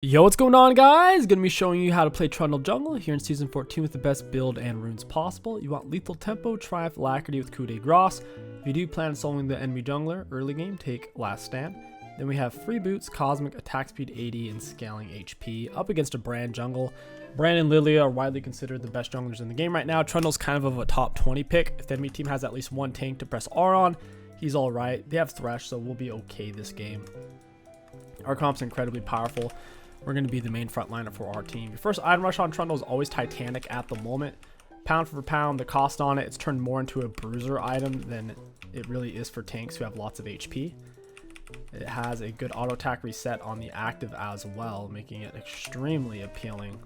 Yo, what's going on, guys? Gonna be showing you how to play Trundle Jungle here in Season 14 with the best build and runes possible. You want Lethal Tempo, Triumph, Alacrity with Coup de Grace. If you do plan on soloing the enemy jungler early game, take Last Stand. Then we have Free Boots, Cosmic, Attack Speed 80, and Scaling HP up against a Brand jungle. Brand and Lilia are widely considered the best junglers in the game right now. Trundle's kind of a top 20 pick. If the enemy team has at least one tank to press R on, he's alright. They have Thresh, so we'll be okay this game. Our comp's incredibly powerful. We're going to be the main frontliner for our team. Your first item rush on Trundle is always Titanic at the moment. Pound for pound, the cost on it's turned more into a bruiser item than it really is for tanks who have lots of HP. It has a good auto attack reset on the active as well, making it extremely appealing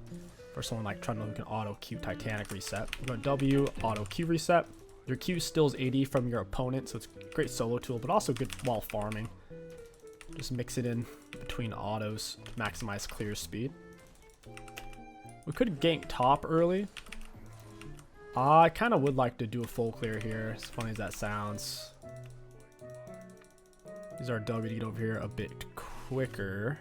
for someone like Trundle who can auto Q Titanic reset. We go W, auto Q reset. Your Q steals AD from your opponent, so it's a great solo tool, but also good while farming. Just mix it in between autos to maximize clear speed. We could gank top early. I kind of would like to do a full clear here, as funny as that sounds. Use our W to get over here a bit quicker.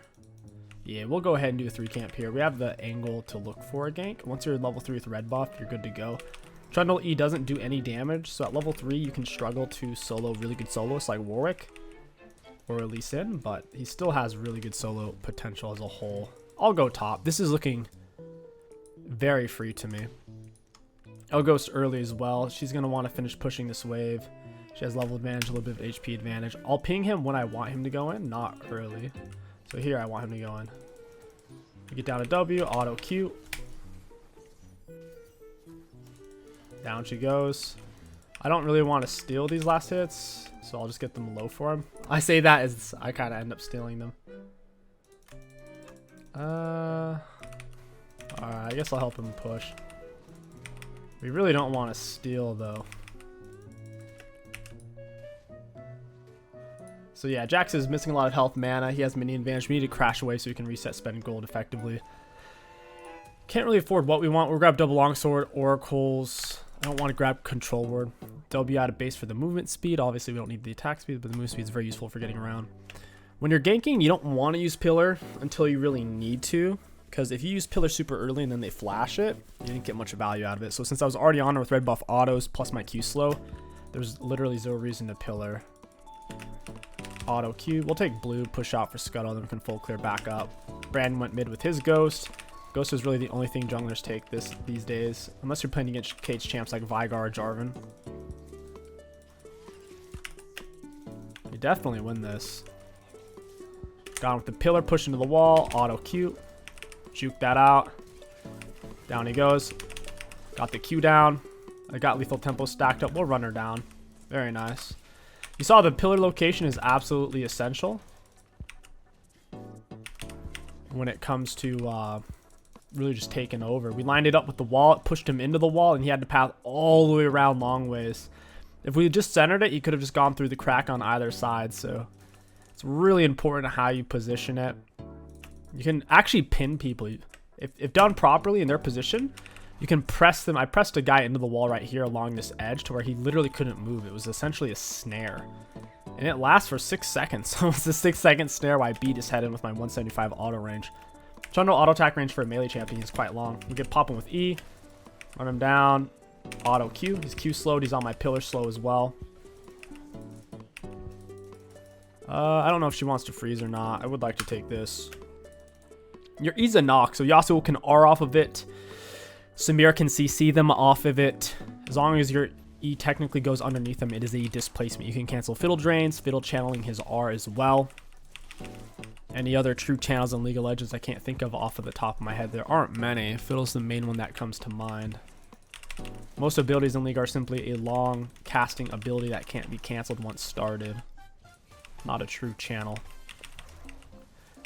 Yeah, we'll go ahead and do a 3 camp here. We have the angle to look for a gank. Once you're level 3 with red buff, you're good to go. Trundle E doesn't do any damage, so at level 3 you can struggle to solo really good soloists like Warwick or Lee Sin, but he still has really good solo potential as a whole. I'll go top. This is looking very free to me. I'll Ghost early as well. She's going to want to finish pushing this wave. She has level advantage, a little bit of HP advantage. I'll ping him when I want him to go in, not early. So here I want him to go in. We get down to W, auto Q. Down she goes. I don't really want to steal these last hits, so I'll just get them low for him. I say that as I kind of end up stealing them. Alright, I guess I'll help him push. We really don't want to steal, though. So yeah, Jax is missing a lot of health mana. He has mini advantage. We need to crash away so we can reset spend gold effectively. Can't really afford what we want. We'll grab double longsword, oracles. I don't want to grab control word. W out of base for the movement speed. Obviously, we don't need the attack speed, but the movement speed is very useful for getting around. When you're ganking, you don't want to use pillar until you really need to, because if you use pillar super early and then they flash it, you didn't get much value out of it. So since I was already on her with red buff autos plus my Q slow, there's literally zero reason to pillar. Auto Q. We'll take blue, push out for scuttle, then we can full clear back up. Brandon went mid with his ghost. Ghost is really the only thing junglers take these days, unless you're playing against cage champs like Veigar or Jarvan. You definitely win this. Got him with the pillar, push into the wall, auto Q. Juke that out. Down he goes. Got the Q down. I got lethal tempo stacked up. We'll run her down. Very nice. You saw the pillar location is absolutely essential when it comes to really just taking over. We lined it up with the wall, it pushed him into the wall, and he had to path all the way around long ways. If we just centered it, he could have just gone through the crack on either side. So it's really important how you position it. You can actually pin people. If done properly in their position, you can press them. I pressed a guy into the wall right here along this edge to where he literally couldn't move. It was essentially a snare. And it lasts for 6 seconds. So it's a 6-second snare while I beat his head in with my 175 auto range. Trundle auto attack range for a melee champion is quite long. We can pop him with E, run him down, auto Q. He's Q slowed. He's on my pillar slow as well. I don't know if she wants to freeze or not. I would like to take this. Your E's a knock, so Yasuo can R off of it. Samir can CC them off of it. As long as your E technically goes underneath them, it is a displacement. You can cancel Fiddle Drains, Fiddle channeling his R as well. Any other true channels in League of Legends I can't think of off of the top of my head. There aren't many. Fiddle's the main one that comes to mind. Most abilities in League are simply a long casting ability that can't be canceled once started. Not a true channel.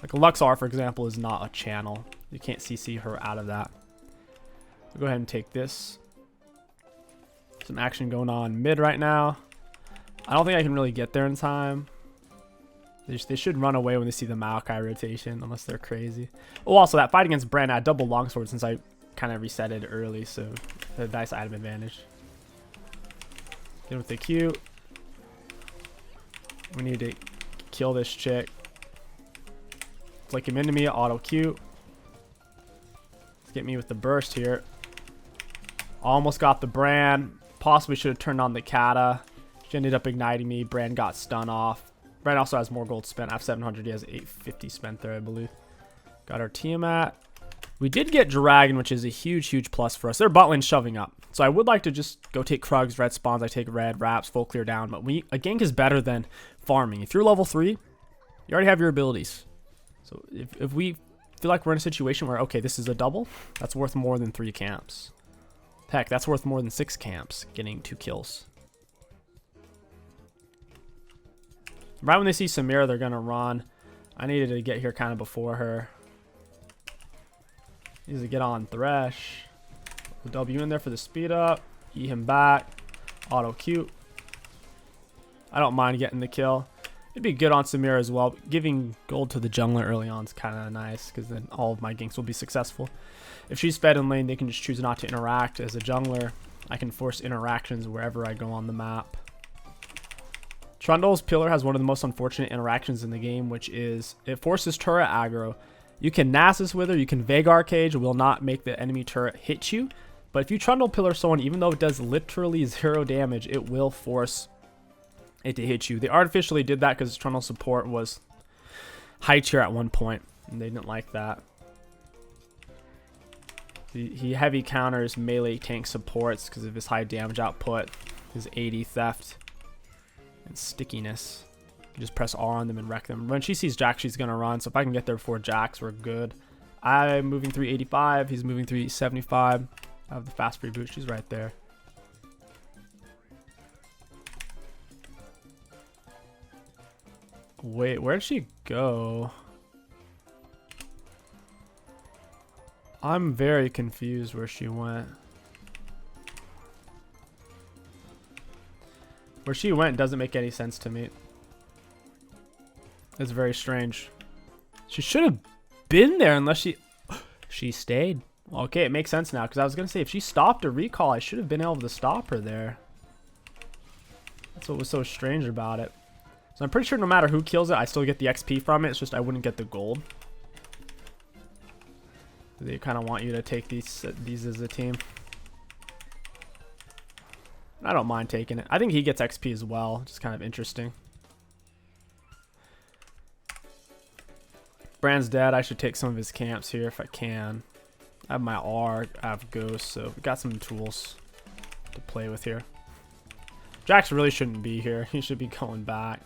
Like Luxor, for example, is not a channel. You can't CC her out of that. We'll go ahead and take this. Some action going on mid right now. I don't think I can really get there in time. They should run away when they see the Maokai rotation, unless they're crazy. Oh, also that fight against Brand, I had double longsword since I kind of reset it early, so a nice item advantage. Get with the Q. We need to kill this chick. Flick him into me, auto Q. Let's get me with the burst here. Almost got the Bran. Possibly should have turned on the Kata. She ended up igniting me. Bran got stun off. Bran also has more gold spent. I have 700. He has 850 spent there, I believe. Got our Tiamat. We did get Dragon, which is a huge, huge plus for us. Their bot lane shoving up. So I would like to just go take Krugs, red spawns. I take red, wraps, full clear down. But a gank is better than farming. If you're level 3, you already have your abilities. So if we feel like we're in a situation where, okay, this is a double, that's worth more than 3 camps. Heck, that's worth more than 6 camps, getting 2 kills. Right when they see Samira, they're going to run. I needed to get here kind of before her. Needs to get on Thresh. The W in there for the speed up. E him back. Auto Q. I don't mind getting the kill. It'd be good on Samira as well. Giving gold to the jungler early on is kind of nice because then all of my ganks will be successful. If she's fed in lane, they can just choose not to interact. As a jungler, I can force interactions wherever I go on the map. Trundle's pillar has one of the most unfortunate interactions in the game, which is it forces turret aggro. You can Nasus with her, you can Veigar cage, it will not make the enemy turret hit you. But if you Trundle pillar someone, even though it does literally 0 damage, it will force it to hit you. They artificially did that because Trundle support was high tier at one point, and they didn't like that. He heavy counters melee tank supports because of his high damage output, his 80 theft, and stickiness. You just press R on them and wreck them. When she sees Jax, she's going to run. So if I can get there before Jax, we're good. I'm moving 385. He's moving 375. I have the fast free boot. She's right there. Wait, where'd she go? I'm very confused where she went. Where she went doesn't make any sense to me. It's very strange. She should have been there unless she stayed. Okay, it makes sense now because I was going to say if she stopped a recall, I should have been able to stop her there. That's what was so strange about it. So I'm pretty sure no matter who kills it, I still get the XP from it. It's just I wouldn't get the gold. They kind of want you to take these as a team. I don't mind taking it. I think he gets XP as well. Just kind of interesting. Brand's dead. I should take some of his camps here if I can. I have my R. I have Ghost. So we got some tools to play with here. Jax really shouldn't be here. He should be going back.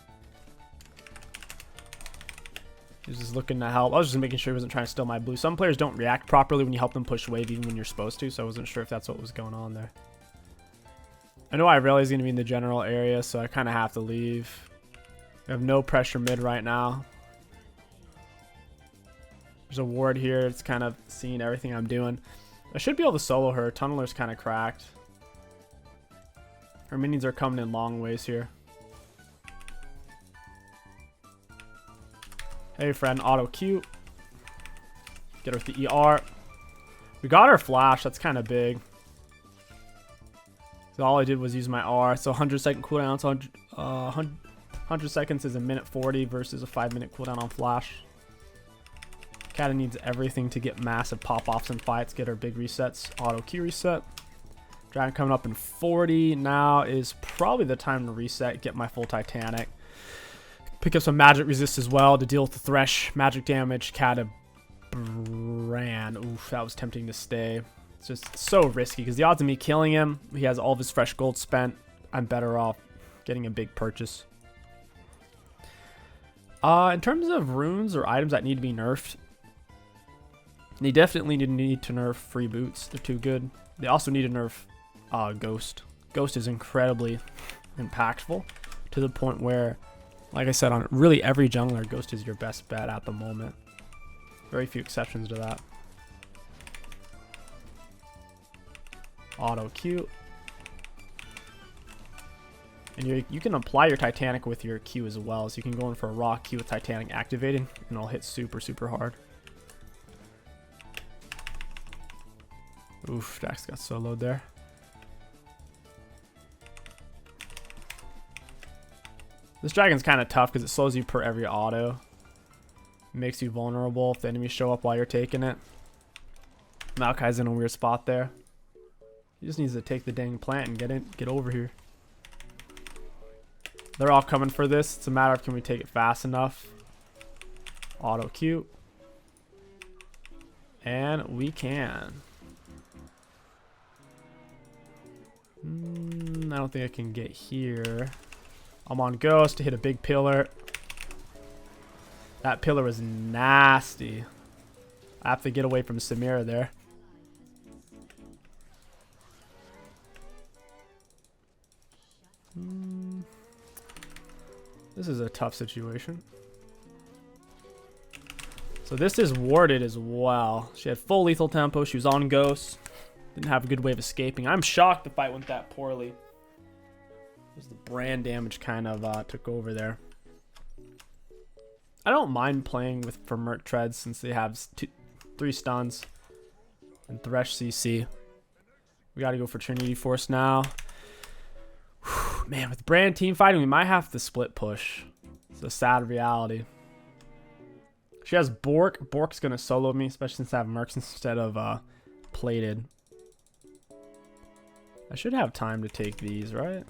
He's just looking to help. I was just making sure he wasn't trying to steal my blue. Some players don't react properly when you help them push wave even when you're supposed to, so I wasn't sure if that's what was going on there. I know Irelia is going to be in the general area, so I kind of have to leave. We have no pressure mid right now. There's a ward here. It's kind of seeing everything I'm doing. I should be able to solo her. Tunneler's kind of cracked. Her minions are coming in long ways here. Hey friend, auto Q. Get her with the ER. We got our flash, that's kind of big. So all I did was use my R. So 100-second cooldown, so 100 seconds is a minute 40 versus a 5-minute cooldown on flash. Kata needs everything to get massive pop-offs and fights, get her big resets. Auto Q reset. Dragon coming up in 40. Now is probably the time to reset, get my full Titanic. Pick up some magic resist as well to deal with the Thresh magic damage. Kata Bran. Oof, that was tempting to stay. It's just so risky because the odds of me killing him, he has all of his fresh gold spent. I'm better off getting a big purchase. In terms of runes or items that need to be nerfed, they definitely need to nerf free boots. They're too good. They also need to nerf Ghost. Ghost is incredibly impactful to the point where, like I said, on really every jungler, Ghost is your best bet at the moment. Very few exceptions to that. Auto Q. And you can apply your Titanic with your Q as well. So you can go in for a raw Q with Titanic activated, and it'll hit super, super hard. Oof, Jax got soloed there. This dragon's kind of tough because it slows you per every auto. Makes you vulnerable if the enemies show up while you're taking it. Maokai's in a weird spot there. He just needs to take the dang plant and get over here. They're all coming for this. It's a matter of can we take it fast enough. Auto Q. And we can. I don't think I can get here. I'm on Ghost to hit a big pillar. That pillar was nasty. I have to get away from Samira there. This is a tough situation. So this is warded as well. She had full lethal tempo. She was on Ghost. Didn't have a good way of escaping. I'm shocked the fight went that poorly. Just the brand damage kind of took over there. I don't mind playing with for Merc Treads since they have 3 stuns and Thresh CC. We got to go for Trinity Force now. Whew, man, with brand team fighting, we might have to split push. It's a sad reality. She has Bork. Bork's going to solo me, especially since I have Mercs instead of plated. I should have time to take these, right?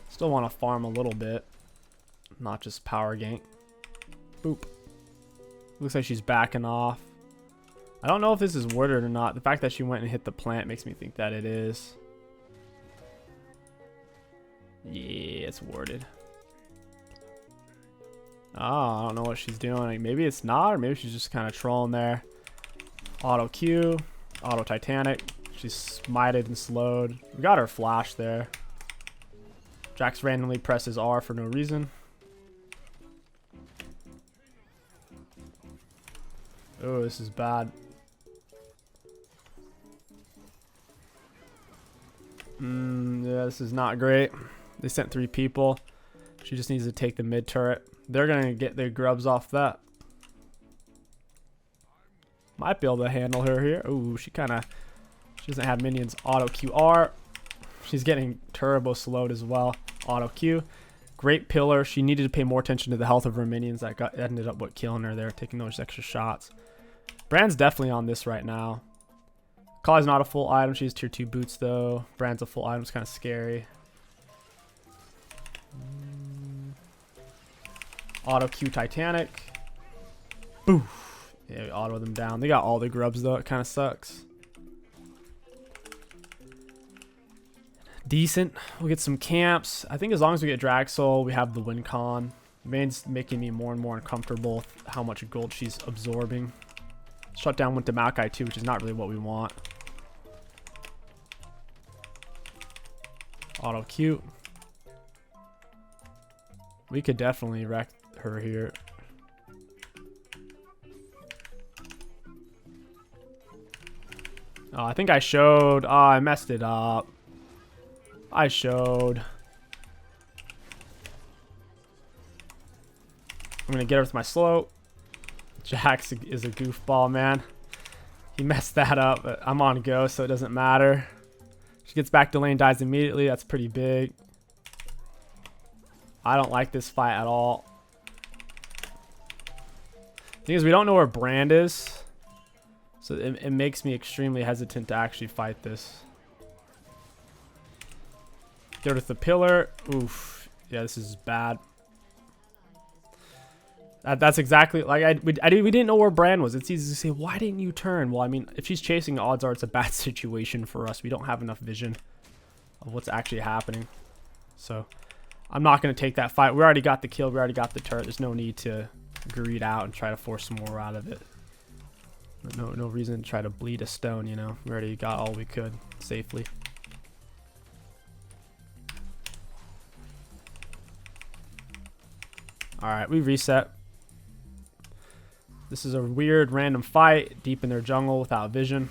Still want to farm a little bit. Not just power gank. Boop. Looks like she's backing off. I don't know if this is worded or not. The fact that she went and hit the plant makes me think that it is. Yeah, it's worded. Oh, I don't know what she's doing. Maybe it's not, or maybe she's just kind of trolling there. Auto Q. Auto Titanic. She's smited and slowed. We got her flash there. Jax randomly presses R for no reason. Oh, this is bad. Yeah, this is not great. They sent 3 people. She just needs to take the mid turret. They're going to get their grubs off that. Might be able to handle her here. Ooh, she doesn't have minions. Auto QR. She's getting turbo slowed as well. Auto Q. Great pillar. She needed to pay more attention to the health of her minions. That ended up killing her there, taking those extra shots. Brand's definitely on this right now. Kali's not a full item. She has tier 2 boots though. Brand's a full item. It's kind of scary. Auto Q Titanic. Boof. Yeah, we auto them down. They got all the grubs though. It kind of sucks. Decent. We'll get some camps. I think as long as we get Drag Soul, we have the win con. Main's making me more and more uncomfortable with how much gold she's absorbing. Shutdown went to Maokai too, which is not really what we want. Auto Q. We could definitely wreck her here. I think I showed. I messed it up. I showed. I'm going to get her with my slow. Jax is a goofball, man. He messed that up. But I'm on go, so it doesn't matter. She gets back to lane, dies immediately. That's pretty big. I don't like this fight at all. The thing is, we don't know where Brand is. So it makes me extremely hesitant to actually fight this. Get with the pillar. Oof. Yeah, this is bad. That's exactly like we didn't know where Brand was. It's easy to say, why didn't you turn? Well, I mean, if she's chasing, odds are it's a bad situation for us. We don't have enough vision of what's actually happening. So I'm not going to take that fight. We already got the kill. We already got the turret. There's no need to greed out and try to force some more out of it. No reason to try to bleed a stone, you know. We already got all we could safely. Alright, we reset. This is a weird random fight deep in their jungle without vision.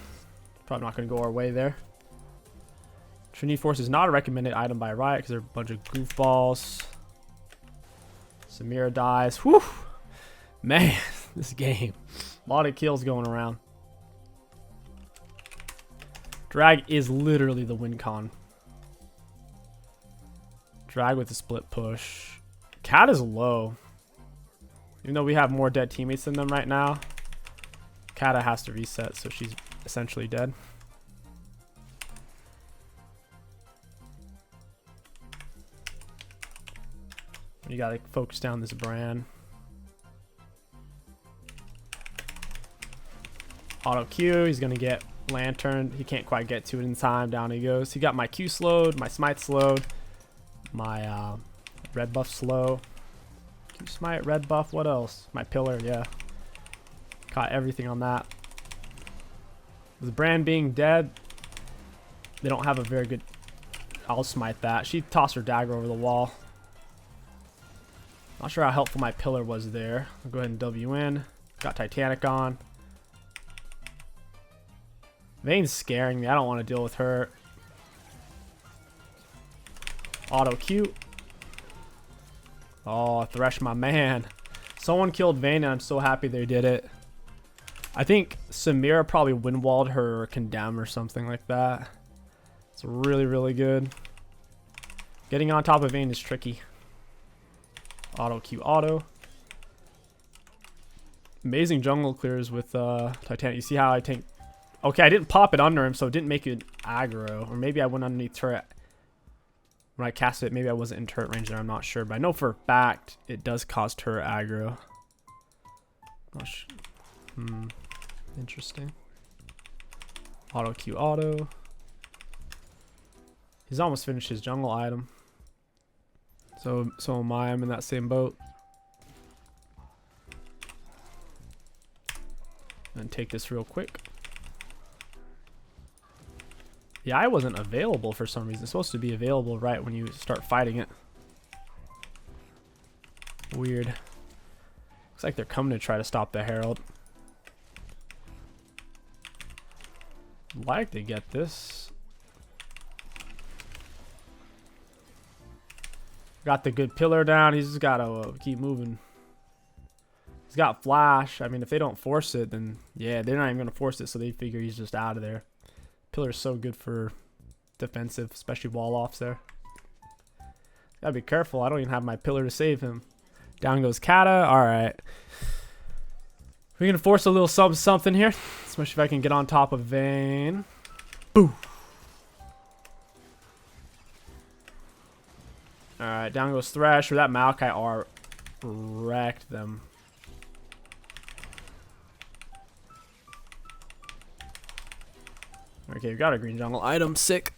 Probably not going to go our way there. Trinity Force is not a recommended item by Riot because they're a bunch of goofballs. Samira dies. Whew! Man, this game. A lot of kills going around. Drag is literally the win con. Drag with the split push. Cat is low. Even though we have more dead teammates than them right now, Kata has to reset, so she's essentially dead. You gotta focus down this brand. Auto Q, he's gonna get lantern. He can't quite get to it in time. Down he goes. He got my Q slowed, my smite slowed, my red buff slow. Q smite, red buff, what else? My pillar, yeah. Caught everything on that. With brand being dead, they don't have a very good... I'll smite that. She tossed her dagger over the wall. Not sure how helpful my pillar was there. I'll go ahead and W in. Got Titanic on. Vayne's scaring me. I don't want to deal with her. Auto Q. Oh, Thresh, my man. Someone killed Vayne, and I'm so happy they did it. I think Samira probably windwalled her or condemn or something like that. It's really, really good. Getting on top of Vayne is tricky. Auto Q auto. Amazing jungle clears with Titanic. You see how I tank? Okay, I didn't pop it under him, so it didn't make it aggro. Or maybe I went underneath turret. When I cast it, maybe I wasn't in turret range there. I'm not sure. But I know for a fact it does cause turret aggro. Not sure. Interesting. Auto Q auto. He's almost finished his jungle item. So am I. I'm in that same boat. And take this real quick. Yeah, I wasn't available for some reason. It's supposed to be available right when you start fighting it. Weird. Looks like they're coming to try to stop the Herald. I'd like to get this. Got the good pillar down. He's just got to keep moving. He's got flash. I mean, if they don't force it, then yeah, they're not even going to force it, so they figure he's just out of there. Pillar is so good for defensive, especially wall offs there. Gotta be careful. I don't even have my pillar to save him. Down goes Kata. Alright. We're going to force a little something here. Especially if I can get on top of Vayne. Boo. Alright, down goes Thresh. Or that Maokai R wrecked them. Okay, we got a green jungle item. Sick.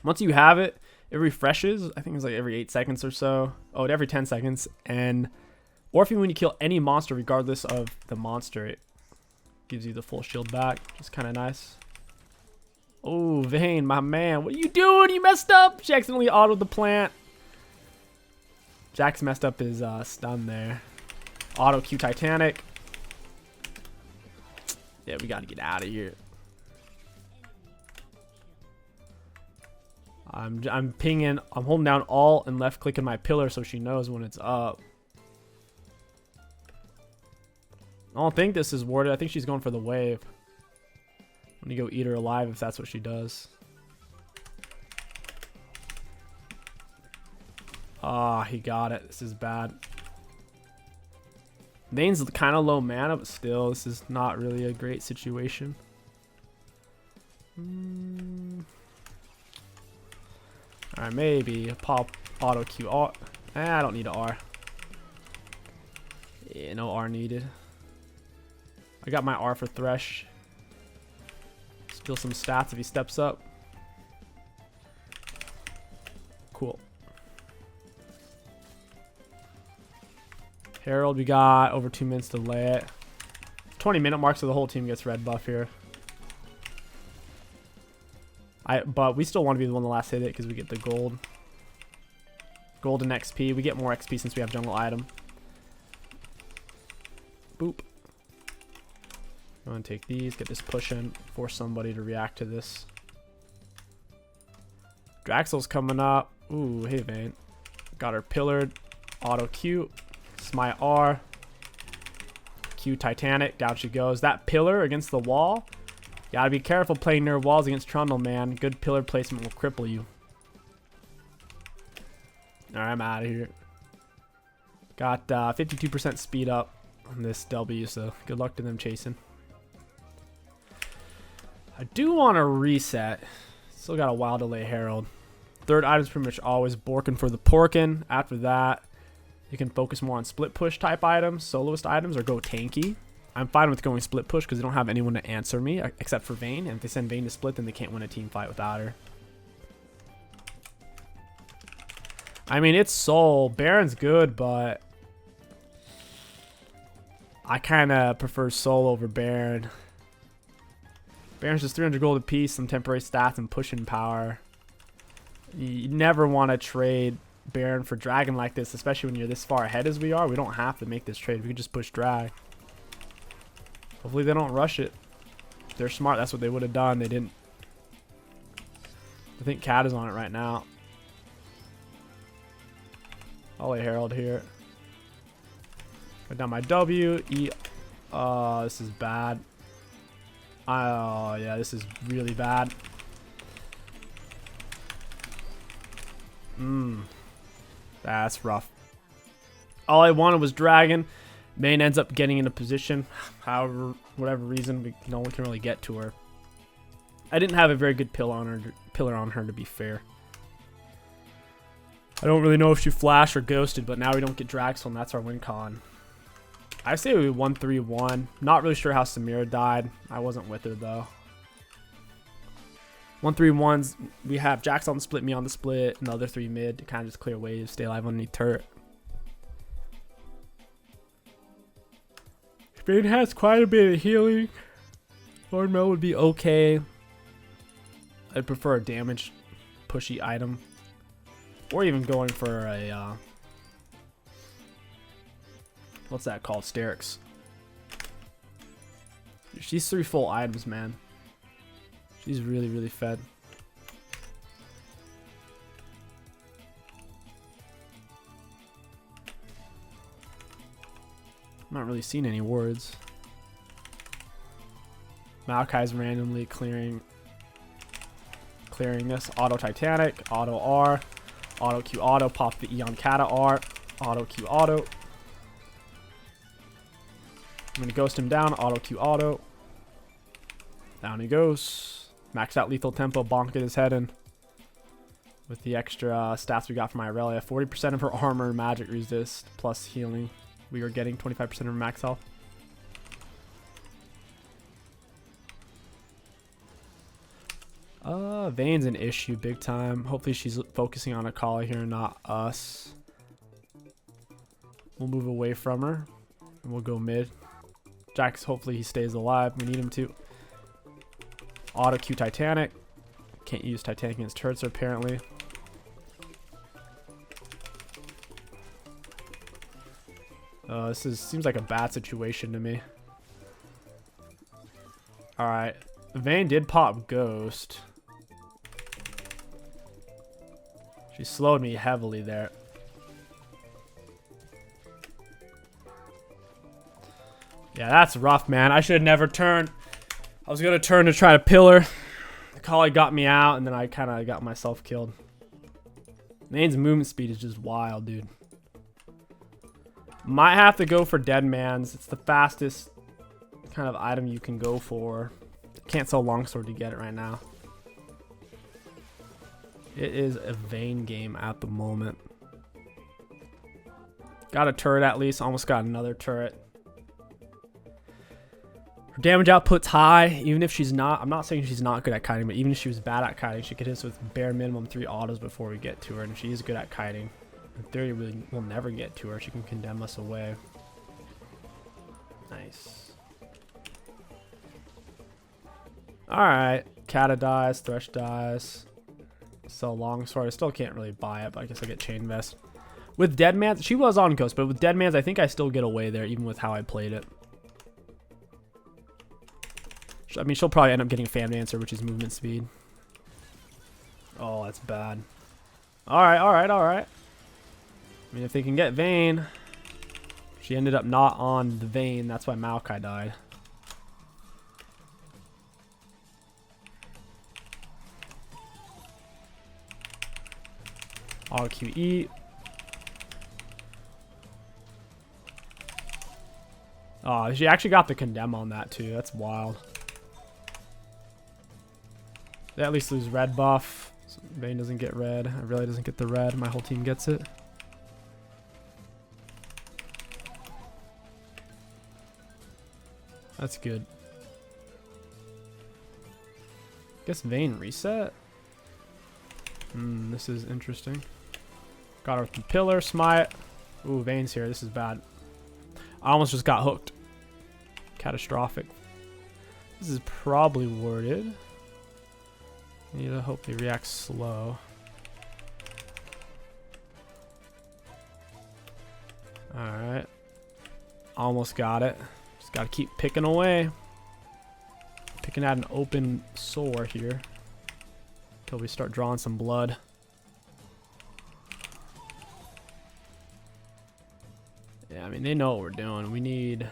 Once you have it, it refreshes. I think it's like every 8 seconds or so. Oh, every 10 seconds. And or if you when you kill any monster, regardless of the monster, it gives you the full shield back. It's kind of nice. Oh, Vayne, my man. What are you doing? You messed up. She accidentally autoed the plant. Jax messed up his stun there. Auto Q Titanic. Yeah, we got to get out of here. I'm pinging. I'm holding down Alt and left clicking my pillar so she knows when it's up. I don't think this is warded. I think she's going for the wave. I'm gonna go eat her alive if that's what she does. Ah, he got it. This is bad. Vayne's kind of low mana, but still, this is not really a great situation. Alright, maybe pop auto Q R. I don't need an R. Yeah, no R needed. I got my R for Thresh. Steal some stats if he steps up. Cool. Herald, we got over 2 minutes to lay it. 20-minute mark, so the whole team gets red buff here. But we still want to be the one to last hit it because we get the gold. Gold and XP. We get more XP since we have jungle item. Boop. I'm going to take these, get this push in, force somebody to react to this. Draxel's coming up. Ooh, hey Vayne. Got her pillared. Auto Q. Smite R. Q Titanic. Down she goes. That pillar against the wall. Gotta be careful playing near walls against Trundle, man. Good pillar placement will cripple you. Alright, I'm out of here. Got 52% speed up on this W, so good luck to them chasing. I do want to reset. Still got a while to lay Herald. Third item's pretty much always Borkin for the Porkin. After that, you can focus more on split push type items, soloist items, or go tanky. I'm fine with going split push because they don't have anyone to answer me except for Vayne. And if they send Vayne to split, then they can't win a team fight without her. I mean, it's Soul. Baron's good, but I kind of prefer Soul over Baron. Baron's just 300 gold apiece, some temporary stats, and pushing power. You never want to trade Baron for Dragon like this, especially when you're this far ahead as we are. We don't have to make this trade. We can just push Drag. Hopefully they don't rush it. If they're smart, that's what they would have done. They didn't. I think Cat is on it right now. I'll lay Herald here. Put down my W. E. This is bad. Oh, yeah, this is really bad. That's rough. All I wanted was Dragon. Main ends up getting in a position. However, whatever reason, no one can really get to her. I didn't have a very good pillar on her, to be fair. I don't really know if she flashed or ghosted, but now we don't get Draxel, and that's our win con. I say we 1-3-1. Not really sure how Samira died. I wasn't with her, though. 1-3-1s. We have Jax on the split, me on the split, and the other 3 mid to kind of just clear waves, stay alive underneath turret. Vayne has quite a bit of healing. Lord Mel would be okay. I'd prefer a damage pushy item. Or even going for a what's that called? Sterix. She's 3 full items, man. She's really, really fed. I'm not really seeing any words. Maokai's randomly clearing this. Auto Titanic, Auto R, Auto Q Auto, pop the E on Kata R, Auto Q Auto. I'm gonna ghost him down, Auto Q Auto. Down he goes. Maxed out lethal tempo, bonk his head in. With the extra stats we got from Irelia. 40% of her armor, magic resist, plus healing. We are getting 25% of her max health. Vayne's an issue big time. Hopefully she's focusing on Akali here, not us. We'll move away from her. And we'll go mid. Jax, hopefully he stays alive. We need him to. Auto Q Titanic. Can't use Titanic against turrets apparently. This seems like a bad situation to me. Alright. Vayne did pop Ghost. She slowed me heavily there. Yeah, that's rough, man. I should have never turned. I was going to turn to try to pillar. The collie got me out, and then I kind of got myself killed. Vayne's movement speed is just wild, dude. Might have to go for Dead Man's. It's the fastest kind of item you can go for. Can't sell Longsword to get it right now. It is a Vayne game at the moment. Got a turret at least. Almost got another turret. Her damage output's high. Even if she's not... I'm not saying she's not good at kiting, but even if she was bad at kiting, she could hit us with bare minimum 3 autos before we get to her. And if she is good at kiting, in theory, we'll never get to her. She can condemn us away. Nice. Alright. Kata dies. Thresh dies. Sell Longsword. I still can't really buy it, but I guess I get Chain Vest. With Deadman's, she was on Ghost, but with Deadman's, I think I still get away there, even with how I played it. I mean, she'll probably end up getting Fan Dancer, which is movement speed. Oh, that's bad. Alright, alright, alright. I mean, if they can get Vayne. She ended up not on the Vayne. That's why Maokai died. Auto QE. Oh, she actually got the condemn on that too. That's wild. They at least lose red buff. So Vayne doesn't get red. Aurelia doesn't get the red. My whole team gets it. That's good. Guess Vayne reset. This is interesting. Got her with the pillar, smite. Ooh, Vayne's here. This is bad. I almost just got hooked. Catastrophic. This is probably worded. I need to hope they react slow. Alright. Almost got it. Just gotta keep picking away. Picking at an open sore here. Until we start drawing some blood. Yeah, I mean, they know what we're doing. We need...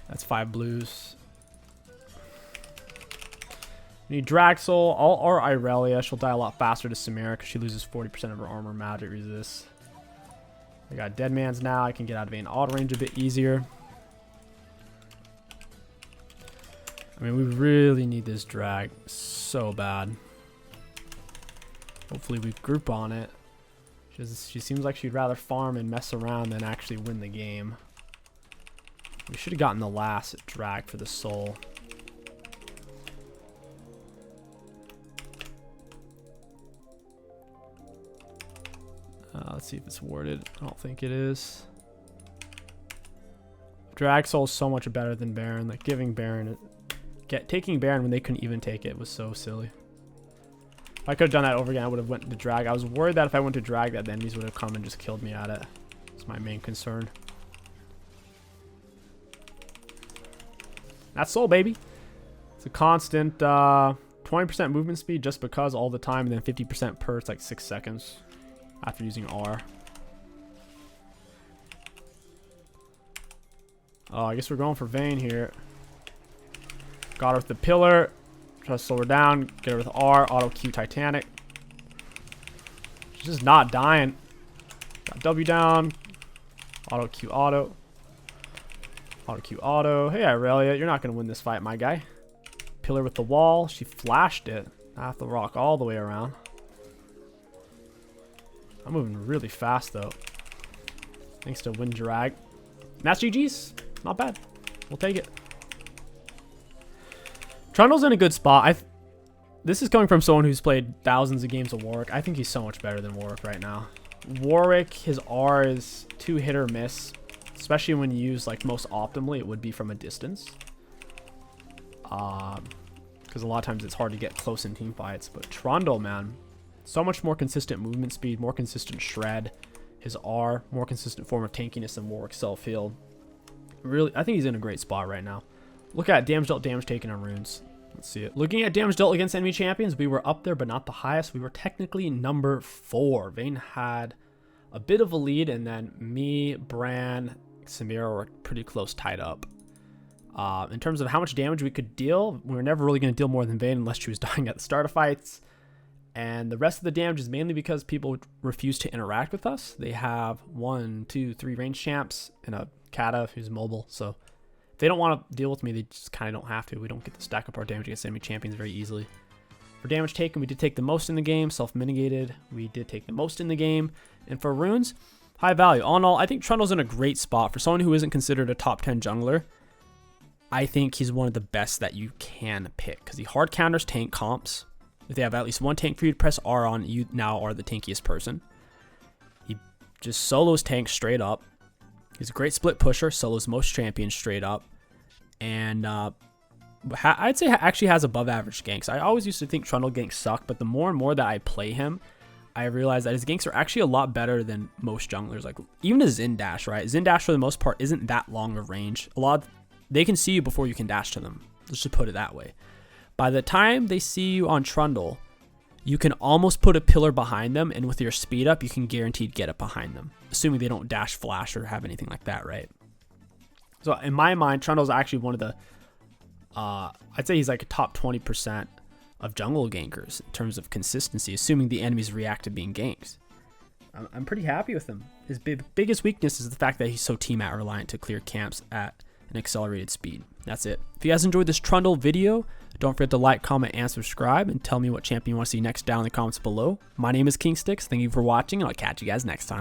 That's 5 blues. We need Draxel or Irelia. She'll die a lot faster to Samira because she loses 40% of her armor magic resist. I got Dead Man's now. I can get out of Vayne auto range a bit easier. I mean, we really need this drag so bad. Hopefully we group on it. She seems like she'd rather farm and mess around than actually win the game. We should have gotten the last drag for the soul. Let's see if it's worded. I don't think it is. Drag soul is so much better than Baron. Like giving Baron, taking Baron when they couldn't even take it was so silly. If I could have done that over again, I would have went to drag. I was worried that if I went to drag, that the enemies would have come and just killed me at it. That's my main concern. That's soul, baby. It's a constant 20% movement speed just because all the time, and then 50% per. It's like 6 seconds after using R. Oh, I guess we're going for Vayne here. Got her with the pillar. Try to slow her down. Get her with R. Auto Q Titanic. She's just not dying. Got W down. Auto Q auto. Auto Q auto. Hey, Irelia, you're not going to win this fight, my guy. Pillar with the wall. She flashed it. I have to rock all the way around. I'm moving really fast, though. Thanks to Wind Drag. And that's GG's. Not bad. We'll take it. Trundle's in a good spot. This is coming from someone who's played thousands of games of Warwick. I think he's so much better than Warwick right now. Warwick, his R is too hit or miss. Especially when used like most optimally, it would be from a distance. Because a lot of times it's hard to get close in team fights. But Trundle, man, so much more consistent movement speed, more consistent shred. His R, more consistent form of tankiness than Warwick's self-healed. Really, I think he's in a great spot right now. Look at damage dealt, damage taken on runes. Let's see it. Looking at damage dealt against enemy champions, we were up there, but not the highest. We were technically number 4. Vayne had a bit of a lead, and then me, Bran, Samira were pretty close tied up. In terms of how much damage we could deal, we were never really going to deal more than Vayne unless she was dying at the start of fights. And the rest of the damage is mainly because people refuse to interact with us. They have 1, 2, 3 range champs and a Kata who's mobile. So if they don't want to deal with me, they just kind of don't have to. We don't get to stack up our damage against enemy champions very easily. For damage taken, we did take the most in the game. Self-mitigated, we did take the most in the game. And for runes, high value. All in all, I think Trundle's in a great spot. For someone who isn't considered a top 10 jungler, I think he's one of the best that you can pick. Because he hard counters tank comps. If they have at least one tank for you to press R on, you now are the tankiest person. He just solos tanks straight up. He's a great split pusher, solos most champions straight up. And I'd say actually has above average ganks. I always used to think Trundle ganks suck, but the more and more that I play him, I realize that his ganks are actually a lot better than most junglers. Like even his Zen dash, right? Zen dash for the most part isn't that long of range. They can see you before you can dash to them. Let's just put it that way. By the time they see you on Trundle, you can almost put a pillar behind them, and with your speed up, you can guaranteed get it behind them, assuming they don't dash flash or have anything like that, right? So in my mind, Trundle's actually one of the, I'd say he's like a top 20% of jungle gankers in terms of consistency, assuming the enemies react to being ganked. I'm pretty happy with him. His biggest weakness is the fact that he's so team-out reliant to clear camps at an accelerated speed. That's it. If you guys enjoyed this Trundle video, don't forget to like, comment, and subscribe, and tell me what champion you want to see next down in the comments below. My name is King Sticks. Thank you for watching, and I'll catch you guys next time.